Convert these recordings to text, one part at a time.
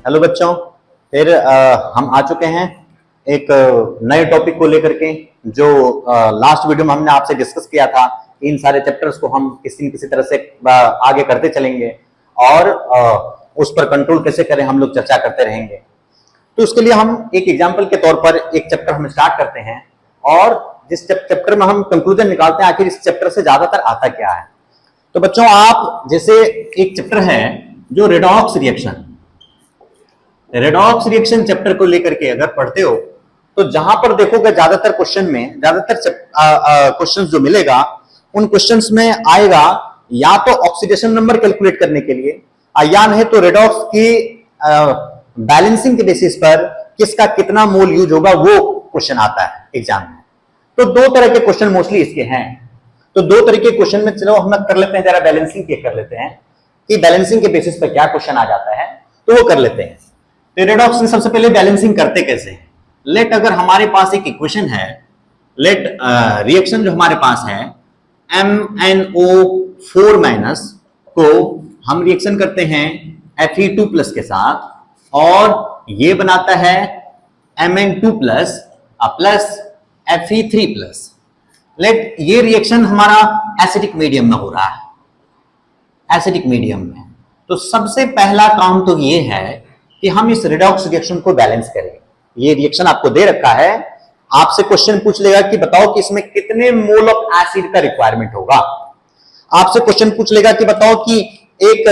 Hello बच्चों, फिर हम आ चुके हैं एक नए टॉपिक को लेकर के। जो लास्ट वीडियो में हमने आपसे डिस्कस किया था, इन सारे चैप्टर्स को हम किसी न किसी तरह से आगे करते चलेंगे और उस पर कंट्रोल कैसे करें हम लोग चर्चा करते रहेंगे। तो उसके लिए हम एक एग्जाम्पल के तौर पर एक चैप्टर हम स्टार्ट करते हैं और जिस चैप्टर में हम कंक्लूजन निकालते हैं आखिर इस चैप्टर से ज्यादातर आता क्या है। तो बच्चों, आप जैसे एक चैप्टर है जो रेडॉक्स रिएक्शन चैप्टर को लेकर के अगर पढ़ते हो तो जहां पर देखोगे ज्यादातर क्वेश्चन में क्वेश्चंस जो मिलेगा उन क्वेश्चंस में आएगा या तो ऑक्सीडेशन नंबर कैलकुलेट करने के लिए या नहीं तो रेडॉक्स की बैलेंसिंग के बेसिस पर किसका कितना मोल यूज होगा वो क्वेश्चन आता है एग्जाम में। तो दो तरह के क्वेश्चन मोस्टली इसके हैं। तो दो तरह के क्वेश्चन में चलो हम कर लेते हैं, जरा बैलेंसिंग के कर लेते हैं कि बैलेंसिंग के बेसिस पर क्या क्वेश्चन आ जाता है, तो वो कर लेते हैं। तो रेडॉक्स में सबसे पहले बैलेंसिंग करते कैसे हैं। लेट अगर हमारे पास एक इक्वेशन है, लेट रिएक्शन जो हमारे पास है MnO4- को हम रिएक्शन करते हैं Fe2+ के साथ और ये बनाता है Mn2+ प्लस Fe3+। लेट ये रिएक्शन हमारा एसिडिक मीडियम में हो रहा है, एसिडिक मीडियम में। तो सबसे पहला काम तो ये है कि हम इस रेडॉक्स रिएक्शन को बैलेंस करें। ये रिएक्शन आपको दे रखा है, आपसे क्वेश्चन पूछ लेगा कि बताओ कि इसमें कितने मोल ऑफ एसिड का रिक्वायरमेंट होगा। आपसे क्वेश्चन पूछ लेगा कि बताओ कि एक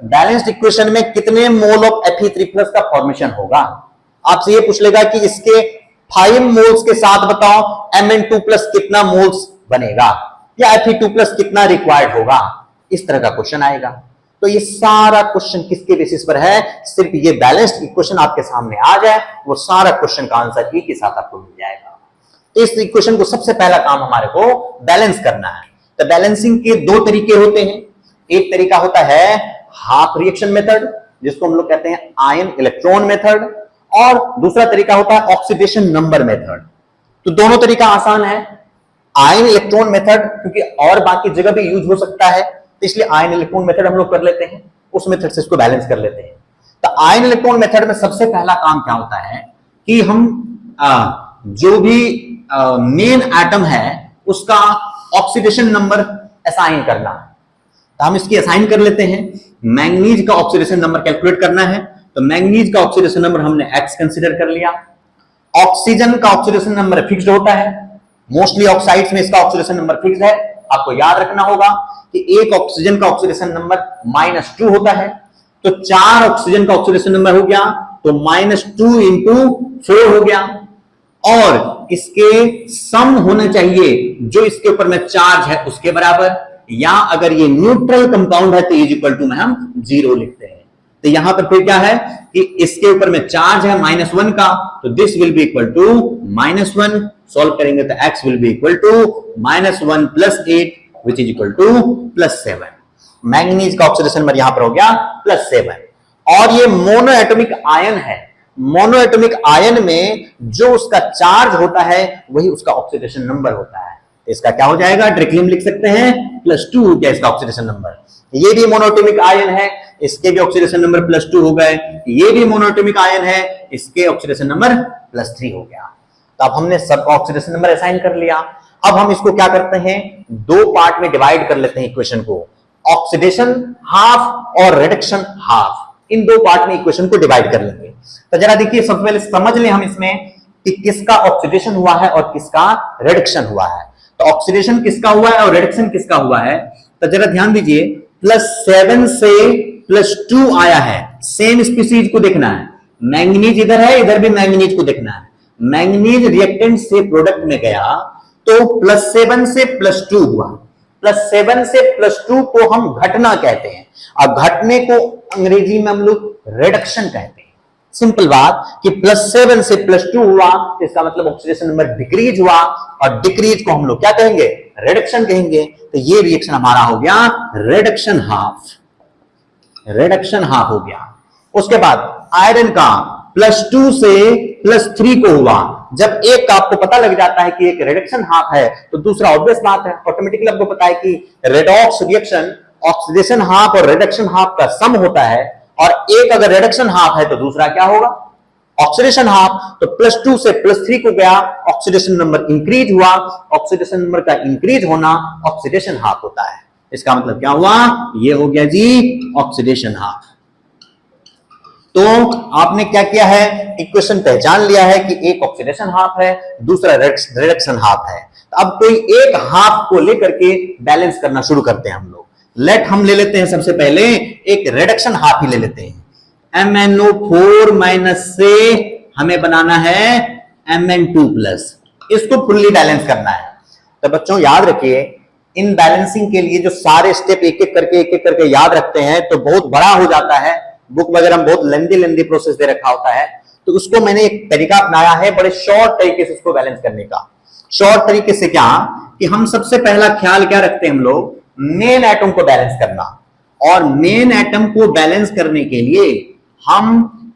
बैलेंस्ड इक्वेशन में कितने मोल ऑफ Fe3+ का फॉर्मेशन होगा। आपसे ये पूछ लेगा कि इसके 5 मोल्स के साथ बताओ Mn2+ कितना मोल्स बनेगा या Fe2+ कितना रिक्वायर्ड होगा। इस तरह का क्वेश्चन आएगा। तो ये सारा क्वेश्चन किसके बेसिस पर है, सिर्फ ये बैलेंस्ड इक्वेशन आपके सामने आ जाए वो सारा क्वेश्चन का आंसर एक ही साथ आपको मिल जाएगा। तो इस इक्वेशन को सबसे पहला काम हमारे को बैलेंस करना है। तो बैलेंसिंग के दो तरीके होते हैं। एक तरीका होता है हाफ रिएक्शन मेथड, जिसको हम लोग कहते हैं आयन इलेक्ट्रॉन मेथड, और दूसरा तरीका होता है ऑक्सीडेशन नंबर मेथड। तो दोनों तरीका आसान है। आयन इलेक्ट्रॉन मेथड क्योंकि और बाकी जगह भी यूज हो सकता है, तो इसलिए आयन इलेक्ट्रॉन मेथड हम लोग कर लेते हैं, उस मेथड से इसको बैलेंस कर लेते हैं। तो आयन इलेक्ट्रॉन मेथड में सबसे पहला काम क्या होता है कि हम जो भी मेन एटम है उसका ऑक्सीडेशन नंबर असाइन करना है। तो हम इसकी असाइन कर लेते हैं। मैंगनीज का ऑक्सीडेशन नंबर कैलकुलेट करना है, तो मैंगनीज का ऑक्सीडेशन नंबर हमने X कंसीडर कर लिया। ऑक्सीजन का ऑक्सीडेशन नंबर फिक्स्ड होता है, मोस्टली ऑक्साइड्स में इसका ऑक्सीडेशन नंबर फिक्स्ड है। आपको याद रखना होगा कि एक ऑक्सीजन का ऑक्सीडेशन नंबर -2 होता है, तो 4 ऑक्सीजन का ऑक्सीडेशन नंबर हो गया तो -2 × 4 हो गया। और इसके सम होना चाहिए जो इसके ऊपर में चार्ज है उसके बराबर, या अगर ये न्यूट्रल कंपाउंड है तो इज में हम 0 लिखते हैं। तो यहां पर फिर क्या है कि इसके ऊपर में चार्ज है -1 का, तो this will be equal to -1। Solve करेंगे तो x will be equal to -1 + 8 which is equal to +7। Manganese का ऑक्सीडेशन नंबर यहां पर हो गया +7। और ये मोनो एटॉमिक आयन है। मोनो एटॉमिक आयन में जो उसका चार्ज होता है वही उसका ऑक्सीडेशन नंबर होता है। इसका क्या हो जाएगा, डायरेक्टली हम लिख सकते हैं +2 हो गया इसका ऑक्सीडेशन नंबर। ये भी मोनोएटॉमिक आयन है, इसके भी ऑक्सीडेशन नंबर +2 हो गए। ये भी मोनोएटॉमिक आयन है, इसके ऑक्सीडेशन नंबर +3 हो गया। तो अब हमने सब ऑक्सीडेशन नंबर असाइन कर लिया। अब हम इसको क्या करते हैं, दो पार्ट में डिवाइड कर लेते हैं इक्वेशन को, ऑक्सीडेशन हाफ और रिडक्शन हाफ। इन दो पार्ट में इक्वेशन को डिवाइड कर लेंगे। तो जरा देखिए, सबसे पहले समझ लें हम इसमें कि किसका ऑक्सीडेशन हुआ है और किसका रिडक्शन हुआ है। तो ऑक्सीडेशन किसका हुआ है और रिडक्शन किसका हुआ है, तो जरा ध्यान दीजिए। +7 से +2 आया है, सेम स्पीसीज को देखना है। मैंगनीज इधर है, इधर भी मैंगनीज को देखना है। मैंगनीज रिएक्टेंट से प्रोडक्ट में गया तो +7 से +2 हुआ। +7 से +2 को हम घटना कहते हैं, और घटने को अंग्रेजी में हम लोग रिडक्शन कहते हैं। सिंपल बात कि +7 से +2 हुआ, इसका मतलब ऑक्सीडेशन नंबर डिक्रीज हुआ, और डिक्रीज को हम लोग क्या कहेंगे, रिडक्शन कहेंगे। तो ये रिएक्शन हमारा हो गया रिडक्शन हाफ, रिडक्शन हाफ हो गया। उसके बाद आयरन का +2 से +3 को हुआ। जब एक का आपको पता लग जाता है कि एक रिडक्शन हाफ है तो दूसरा ऑब्वियस बात है, ऑटोमेटिकली आपको पता है कि रेडॉक्स रिएक्शन ऑक्सीडेशन हाफ और रिडक्शन हाफ का सम होता है, और एक अगर रिडक्शन हाफ है तो दूसरा क्या होगा, ऑक्सीडेशन हाफ। तो +2 से +3 को गया, ऑक्सीडेशन नंबर इंक्रीज हुआ, ऑक्सीडेशन नंबर का इंक्रीज होना ऑक्सीडेशन हाफ होता है। इसका मतलब क्या हुआ, ये हो गया जी ऑक्सीडेशन हाफ। तो आपने क्या किया है, इक्वेशन पहचान लिया है कि एक ऑक्सीडेशन हाफ है, दूसरा रिडक्शन हाफ है। तो अब कोई एक हाफ को लेकर के बैलेंस करना शुरू करते हैं हम लोग। हम ले लेते हैं सबसे पहले एक रिडक्शन हाफ ही ले लेते हैं। MnO4- से हमें बनाना है Mn2+, इसको फुल्ली बैलेंस करना है। तो बच्चों याद रखिए, इन बैलेंसिंग के लिए जो सारे स्टेप एक एक करके याद रखते हैं तो बहुत बड़ा हो जाता है, बुक वगैरह में बहुत लेंदी प्रोसेस दे रखा होता है। तो उसको मैंने एक तरीका अपनाया है बड़े शॉर्ट तरीके से इसको बैलेंस करने का। शॉर्ट तरीके से क्या कि हम सबसे पहला ख्याल क्या रखते हैं हम लोग, मेन एटम को बैलेंस करना। और मेन एटम को बैलेंस करने के लिए हम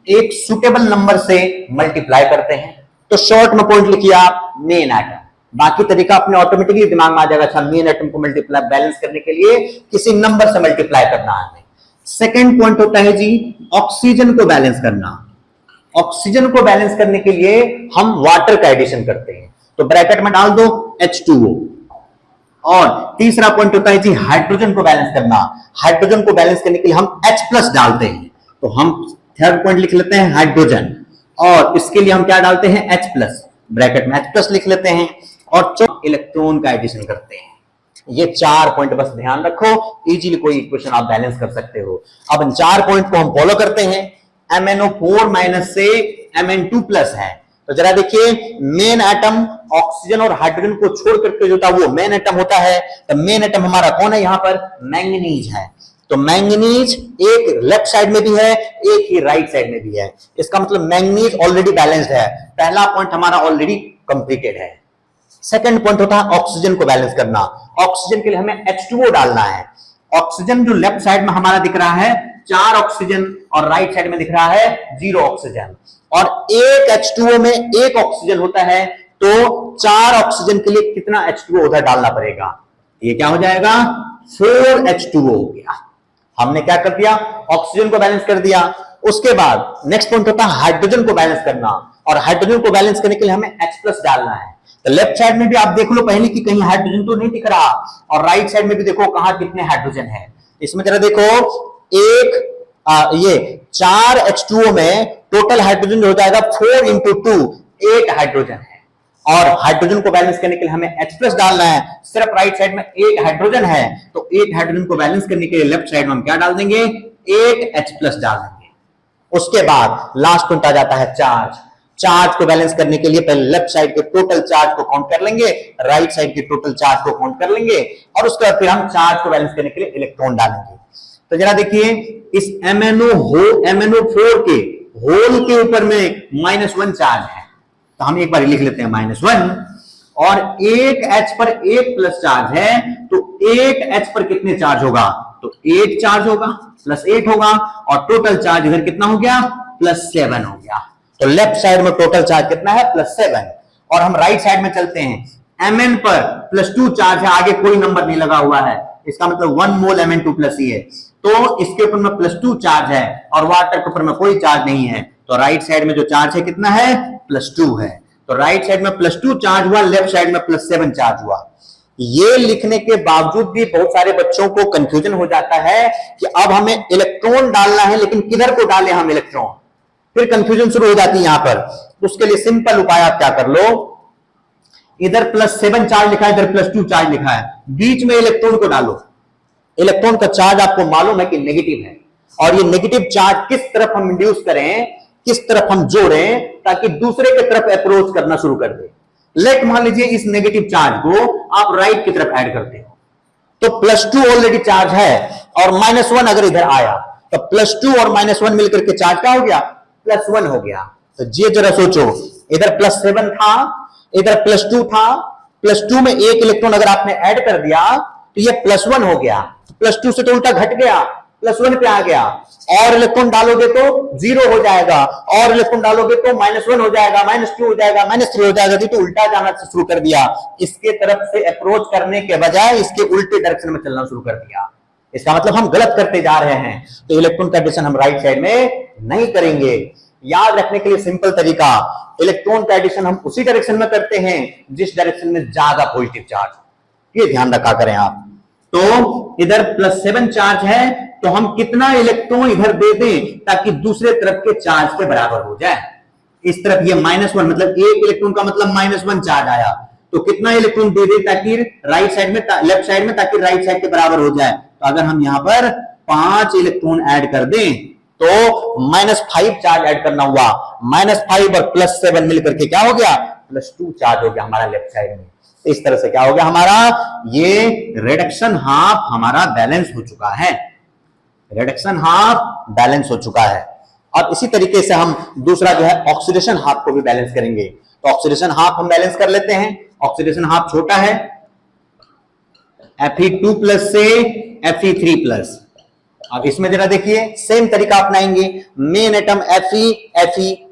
एक सुटेबल नंबर से मल्टीप्लाई करते हैं। तो शॉर्ट में पॉइंट लिखिए आप मेन एटम, बाकी तरीका अपने ऑटोमेटिकली दिमाग में आ जाएगा। अच्छा, मेन एटम को मल्टीप्लाई बैलेंस करने के लिए किसी नंबर से मल्टीप्लाई करना है। सेकेंड पॉइंट होता है जी ऑक्सीजन को बैलेंस करना। ऑक्सीजन को बैलेंस करने के लिए हम वाटर का एडिशन करते हैं, तो ब्रैकेट में डाल दो H2O। और तीसरा पॉइंट होता है जी हाइड्रोजन को बैलेंस करना। हाइड्रोजन को बैलेंस करने के लिए हम H+ डालते हैं, तो हम थर्ड पॉइंट लिख लेते हैं हाइड्रोजन, और इसके लिए हम क्या डालते हैं H+, ब्रैकेट में H+ लिख लेते हैं, और इलेक्ट्रॉन का एडिशन करते हैं। ये 4 पॉइंट बस ध्यान रखो, इजीली कोई इक्वेशन आप बैलेंस कर सकते हो। अब इन 4 पॉइंट को हम फॉलो करते हैं। MnO4- से Mn2+ है, तो जरा देखिए मेन एटम ऑक्सीजन और हाइड्रोजन को छोड़ करके जो था वो मेन एटम होता है। तो मेन एटम हमारा कौन है, यहां पर मैंगनीज है। तो मैंगनीज एक लेफ्ट साइड में भी है, एक ही राइट साइड में भी है। इसका मतलब मैंगनीज ऑलरेडी बैलेंस्ड है। पहला पॉइंट हमारा ऑलरेडी कंप्लीटेड है। सेकंड पॉइंट होता है ऑक्सीजन को बैलेंस करना। ऑक्सीजन के लिए हमें H2O डालना है। ऑक्सीजन जो लेफ्ट साइड में हमारा दिख रहा है 4 ऑक्सीजन, और राइट साइड में दिख रहा है 0 ऑक्सीजन, और एक H2O में 1 ऑक्सीजन होता है, तो 4 ऑक्सीजन के लिए कितना H2O उधर डालना पड़ेगा, ये क्या हो जाएगा 4 H2O हो गया। हमने क्या कर दिया, ऑक्सीजन को बैलेंस कर दिया। उसके बाद नेक्स्ट पॉइंट होता है हाइड्रोजन को बैलेंस करना, और हाइड्रोजन को बैलेंस करने के लिए हमें H+ डालना है। तो लेफ्ट साइड में भी आप देख लो पहले कि कहीं हाइड्रोजन तो नहीं दिख रहा, और राइट साइड में भी देखो कहां कितने हाइड्रोजन है। इसमें जरा देखो ये 4 H2O में टोटल हाइड्रोजन हो जाएगा 4 × 2, 8 हाइड्रोजन है। और हाइड्रोजन को बैलेंस करने के लिए हमें H+ डालना है। सिर्फ राइट साइड में 8 हाइड्रोजन है, तो 8 हाइड्रोजन को बैलेंस करने के लिए लेफ्ट साइड में हम क्या डाल देंगे, 8 H+ डाल देंगे। उसके बाद लास्ट पॉइंट आ जाता है चार्ज। चार्ज को बैलेंस करने के लिए पहले लेफ्ट साइड के टोटल चार्ज को काउंट कर लेंगे, राइट साइड के टोटल चार्ज को काउंट कर लेंगे, और उसके बाद फिर हम चार्ज को बैलेंस करने के लिए इलेक्ट्रॉन डालेंगे। तो जरा देखिए इस MnO4 के होल के ऊपर में -1 चार्ज है, तो हम एक बार लिख लेते हैं -1, और एक H पर 1+ चार्ज है, तो 1H पर कितने चार्ज होगा, तो 8 चार्ज होगा, +8 होगा, और टोटल चार्ज इधर कितना हो गया, +7 हो गया। तो लेफ्ट साइड में टोटल चार्ज कितना है, +7। और हम राइट साइड में चलते हैं, Mn पर +2 चार्ज है, आगे कोई नंबर नहीं लगा हुआ है, इसका मतलब 1 मोल Mn2+ ही है, तो इसके ऊपर में +2 चार्ज है, और वाटर के ऊपर में कोई चार्ज नहीं है, तो राइट साइड में जो चार्ज है कितना है, +2 है। तो राइट साइड में +2 चार्ज हुआ, लेफ्ट साइड में +7 चार्ज हुआ। ये लिखने के बावजूद भी बहुत सारे बच्चों को कंफ्यूजन हो जाता है कि अब हमें इलेक्ट्रॉन डालना है, लेकिन किधर को डालें हम इलेक्ट्रॉन, फिर कंफ्यूजन शुरू हो जाती है यहां पर। उसके लिए सिंपल उपाय आप क्या कर लो, इधर +7 चार्ज लिखा है, इधर +2 चार्ज लिखा है, बीच में इलेक्ट्रॉन को डालो। इलेक्ट्रॉन का चार्ज आपको मालूम है कि नेगेटिव है, और ये नेगेटिव चार्ज किस तरफ हम इंड्यूस करें, किस तरफ हम जोड़ें, ताकि दूसरे की तरफ अप्रोच करना शुरू कर दे। लेट मान लीजिए इस नेगेटिव चार्ज को आप राइट की तरफ ऐड करते हो, तो +2 ऑलरेडी चार्ज है, और -1 अगर इधर आया, तो +2 और -1 मिलकर के चार्ज क्या हो गया, +1 हो गया। तो ये जरा सोचो, इधर +7 था, इधर +2 था, +2 में 1 इलेक्ट्रॉन अगर आपने ऐड कर दिया तो ये +1 हो गया, +2 से तो उल्टा घट गया, +1 पे आ गया। और इलेक्ट्रॉन डालोगे तो 0 हो जाएगा, और इलेक्ट्रॉन डालोगे तो -1 हो जाएगा, -2 हो जाएगा, -3 हो जाएगा, तो उल्टा जाना शुरू कर दिया। इसके तरफ से अप्रोच करने के बजाय इसके उल्टे डायरेक्शन में चलना शुरू कर दिया। इसका मतलब हम गलत करते जा रहे हैं, तो इलेक्ट्रॉन का एडिशन हम राइट साइड में नहीं करेंगे। याद रखने के लिए सिंपल तरीका, इलेक्ट्रॉन का एडिशन हम उसी डायरेक्शन में करते हैं जिस डायरेक्शन में ज्यादा पॉजिटिव चार्ज, ये ध्यान रखा करें आप। तो इधर +7 चार्ज है, तो हम कितना इलेक्ट्रॉन इधर दे दें ताकि दूसरे तरफ के चार्ज के बराबर हो जाए। इस तरफ ये -1, मतलब एक इलेक्ट्रॉन का मतलब -1 चार्ज आया, तो कितना इलेक्ट्रॉन दे दे ताकि राइट साइड में, लेफ्ट साइड में, ताकि राइट साइड के बराबर हो जाए। तो अगर हम यहां पर 5 इलेक्ट्रॉन ऐड कर दें तो -5 चार्ज ऐड करना हुआ, -5 और +7 मिलकर के क्या हो गया, +2 चार्ज हो गया हमारा लेफ्ट साइड में। इस तरह से क्या हो गया हमारा, ये रिडक्शन हाफ हमारा बैलेंस हो चुका है, रिडक्शन हाफ बैलेंस हो चुका है। और इसी तरीके से हम दूसरा जो है ऑक्सीडेशन हाफ को भी बैलेंस करेंगे। तो ऑक्सीडेशन हाफ हम बैलेंस कर लेते हैं। ऑक्सीडेशन हाफ छोटा है, Fe2+ से Fe3+। अब इसमें जरा देखिए, सेम तरीका अपनाएंगे। मेन एटम Fe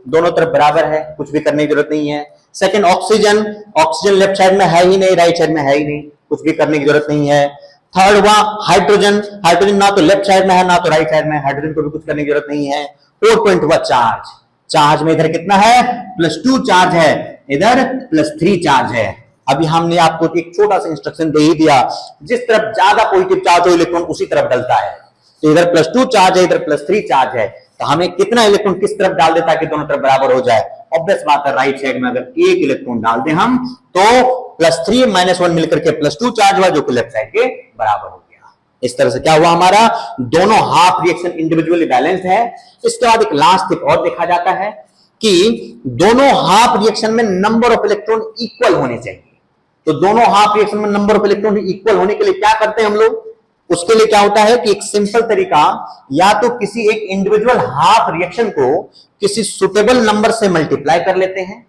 दोनों तरफ बराबर है, कुछ भी करने की जरूरत नहीं है। Second oxygen, oxygen left side में है ही नहीं, राइट साइड में है ही नहीं, कुछ भी करने की जरूरत नहीं है। थर्ड हुआ हाइड्रोजन, हाइड्रोजन ना तो लेफ्ट साइड में है ना तो राइट साइड में, हाइड्रोजन को भी कुछ करने की जरूरत नहीं है। फोर्थ पॉइंट हुआ चार्ज, चार्ज में इधर कितना है, +2 चार्ज है, इधर +3 चार्ज है। अभी हमने आपको एक छोटा सा इंस्ट्रक्शन दे ही दिया, जिस तरफ ज्यादा पॉजिटिव चार्ज हो इलेक्ट्रॉन उसी तरफ डलता है। तो इधर +2 चार्ज है, इधर +3 चार्ज है, तो हमें कितना इलेक्ट्रॉन किस तरफ डाल देता है कि दोनों तरफ बराबर हो जाए। ऑब्वियस बात है, राइट साइड में अगर एक इलेक्ट्रॉन डाल दें हम तो +3 -1 मिलकर के +2 चार्ज हुआ, जो कि लेफ्ट साइड के बराबर हो गया। इस तरह से क्या हुआ, हमारा दोनों हाफ रिएक्शन इंडिविजुअली बैलेंस्ड है। इसके बाद एक लास्ट टिप और देखा जाता है कि दोनों हाफ रिएक्शन में नंबर ऑफ इलेक्ट्रॉन इक्वल होने चाहिए। तो दोनों हाफ रिएक्शन में नंबर ऑफ इलेक्ट्रॉन इक्वल होने के लिए क्या करते हैं हम लोग, उसके लिए क्या होता है कि एक सिंपल तरीका, या तो किसी एक इंडिविजुअल हाफ रिएक्शन को किसी सुटेबल नंबर से मल्टीप्लाई कर लेते हैं,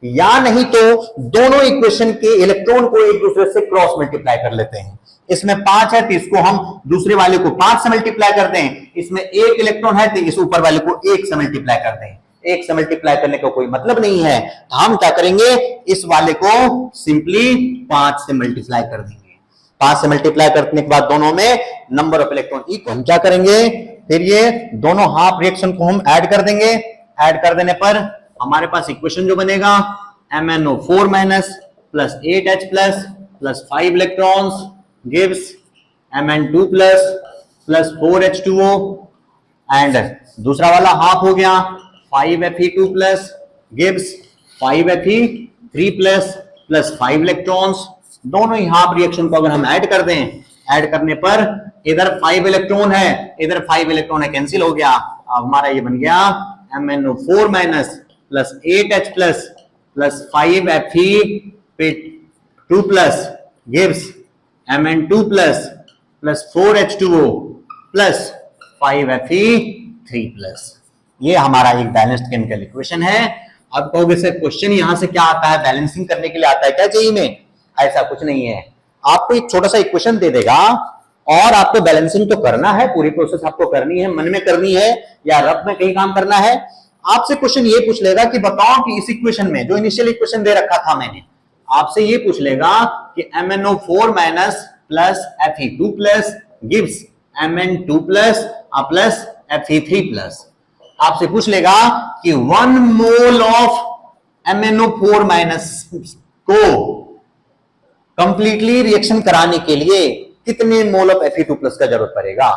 या नहीं तो दोनों इक्वेशन के इलेक्ट्रॉन को एक दूसरे से क्रॉस मल्टीप्लाई कर लेते हैं। इसमें 5 है तो इसको हम दूसरे वाले को 5 से मल्टीप्लाई करते हैं, इसमें 1 इलेक्ट्रॉन है तो इस ऊपर वाले को 1 से मल्टीप्लाई करते हैं। 1 से मल्टीप्लाई करने का कोई मतलब नहीं है, तो हम क्या करेंगे, इस वाले को सिंपली 5 से मल्टीप्लाई कर देंगे। 5 से मल्टीप्लाई करने के बाद दोनों में नंबर ऑफ इलेक्ट्रॉन इक्वल। हम क्या करेंगे, फिर ये दोनों हाफ रिएक्शन को हम ऐड कर देंगे। ऐड कर देने पर हमारे पास इक्वेशन जो बनेगा, MnO4- + 8H+ + 5 electrons gives Mn2+ + 4H2O, and दूसरा वाला हाफ हो गया 5Fe2+ gives 5Fe3+ + 5 इलेक्ट्रॉन्स। दोनों ही हाफ रिएक्शन को अगर हम ऐड कर दें, ऐड करने पर इधर 5 इलेक्ट्रॉन है, इधर 5 इलेक्ट्रॉन है, कैंसिल हो गया। अब हमारा ये बन गया MnO4- + 8H+ + 5Fe2+ gives Mn2+ + 4H2O + 5Fe3+। ये हमारा एक बैलेंस्ड केमिकल इक्वेशन है। अब कहोगे सर क्वेश्चन यहां से क्या आता है, बैलेंसिंग करने के लिए आता है क्या जेईई में? ऐसा कुछ नहीं है। आपको एक छोटा सा इक्वेशन दे देगा और आपको बैलेंसिंग तो करना है, पूरी प्रोसेस आपको करनी है, मन में करनी है या रफ में कहीं काम करना है। आपसे क्वेश्चन ये पूछ लेगा कि बताओ कि इस इक्वेशन में, जो इनिशियल इक्वेशन दे रखा था मैंने, आपसे ये पूछ लेगा कि MnO4- + Fe2+ gives Mn2+ + Fe3+। आपसे पूछ लेगा कि 1 मोल ऑफ MnO4- को कंप्लीटली रिएक्शन कराने के लिए कितने मोल ऑफ Fe2+ का जरूरत पड़ेगा।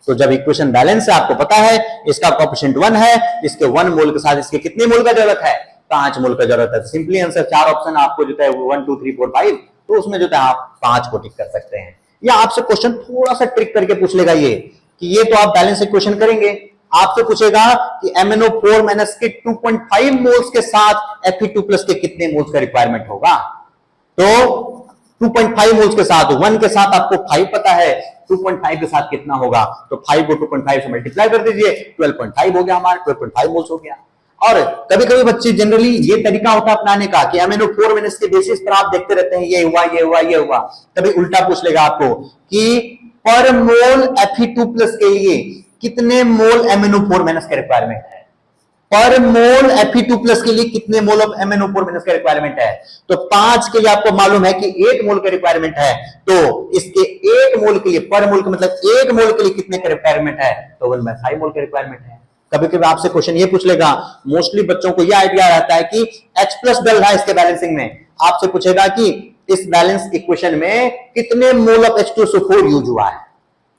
तो जब इक्वेशन बैलेंस है, आपको पता है इसका कोएफिशिएंट 1 है, इसके 1 मोल के साथ इसके कितने मोल का जरूरत है, 5 मोल का जरूरत है। सिंपली आंसर 4 ऑप्शन आपको जो है 1 2 3 4 5, तो उसमें जो है आप 5 को टिक कर सकते हैं। या आपसे क्वेश्चन थोड़ा सा ट्रिक करके पूछ लेगा ये कि ये तो आप बैलेंस इक्वेशन करेंगे, आपसे पूछेगा कि MnO4- के 2.5 मोल्स के साथ Fe2+ के कितने मोल्स का रिक्वायरमेंट होगा। तो 2.5 मोल्स के साथ, 1 के साथ आपको 5 पता है, 2.5 के साथ कितना होगा, तो 5 को 2.5 से मल्टीप्लाई कर दीजिए, 12.5 हो गया हमारा, 12.5 मोल्स हो गया। और कभी कभी बच्चे जनरली ये तरीका होता है अपनाने का कि MnO4- के बेसिस पर आप देखते रहते हैं ये हुआ ये हुआ ये हुआ। कभी उल्टा पूछ लेगा आपको कि पर मोल Fe2+ के लिए कितने मोल MnO4- का रिक्वायरमेंट है। पर मोल Fe2+ के लिए कितने मोल ऑफ MnO4- का रिक्वायरमेंट है? तो 5 के लिए आपको मालूम है कि 8 मोल का रिक्वायरमेंट है, तो इसके 8 मोल के लिए, पर मोल का मतलब 1 मोल के लिए कितने का रिक्वायरमेंट है? तो 1/5 मोल का रिक्वायरमेंट है। कभी कभी आपसे क्वेश्चन ये पूछ लेगा, मोस्टली बच्चों को ये आइडिया रहता है कि H+ डल रहा है इसके बैलेंसिंग में, आपसे पूछेगा कि इस बैलेंस इक्वेशन में कितने मोल ऑफ H2SO4 यूज हुआ है।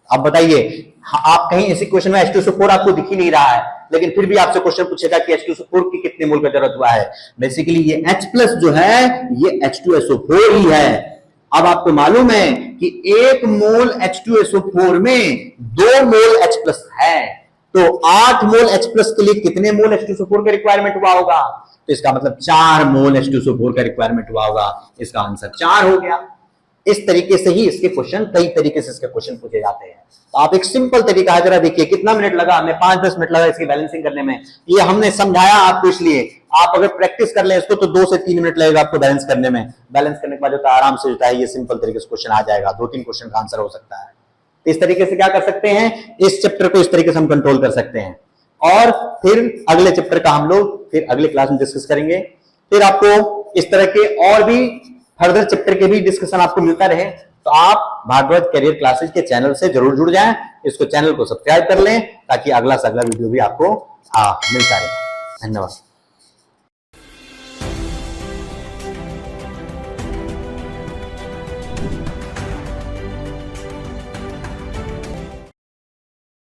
अब बताइए, आप कहीं इस इक्वेशन में H2SO4 आपको दिख ही नहीं रहा है, लेकिन फिर भी आपसे क्वेश्चन पूछेगा कि H2SO4 की कितने मोल का जरूरत हुआ है। बेसिकली ये H+ जो है ये H2SO4 ही है। अब आपको मालूम है कि 1 मोल H2SO4 में 2 मोल H+ है, तो 8 मोल H+ के लिए कितने मोल H2SO4 का रिक्वायरमेंट हुआ होगा? तो इसका मतलब 4 मोल H2SO4 का रिक्वायरमेंट हुआ होगा। इसका आंसर 4 हो गया। इस तरीके से ही इसके क्वेश्चन, कई तरीके से इसके क्वेश्चन पूछे जाते हैं। तो आप एक सिंपल तरीका है, जरा देखिए कितना मिनट लगा हमें, 5-10 मिनट लगा इसकी बैलेंसिंग करने में। ये हमने समझाया आपको, इसलिए आप अगर प्रैक्टिस कर लें इसको तो 2 से 3 मिनट लगेगा आपको बैलेंस करने में। बैलेंस करने के बाद जो आराम से होता है, ये सिंपल तरीके से क्वेश्चन आ जाएगा, 2-3 क्वेश्चन का आंसर हो सकता है। तो इस तरीके से क्या कर सकते हैं, इस चैप्टर को इस तरीके से हम कंट्रोल कर सकते हैं। और फिर अगले चैप्टर का हम लोग फिर अगले क्लास में डिस्कस करेंगे। फिर आपको इस तरह के और भी फर्दर चैप्टर के भी डिस्कशन आपको मिलता रहे, तो आप भारद्वाज करियर क्लासेस के चैनल से जरूर जुड़ जाएं। इसको चैनल को सब्सक्राइब कर लें ताकि अगला से अगला वीडियो भी आपको मिलता रहे। धन्यवाद।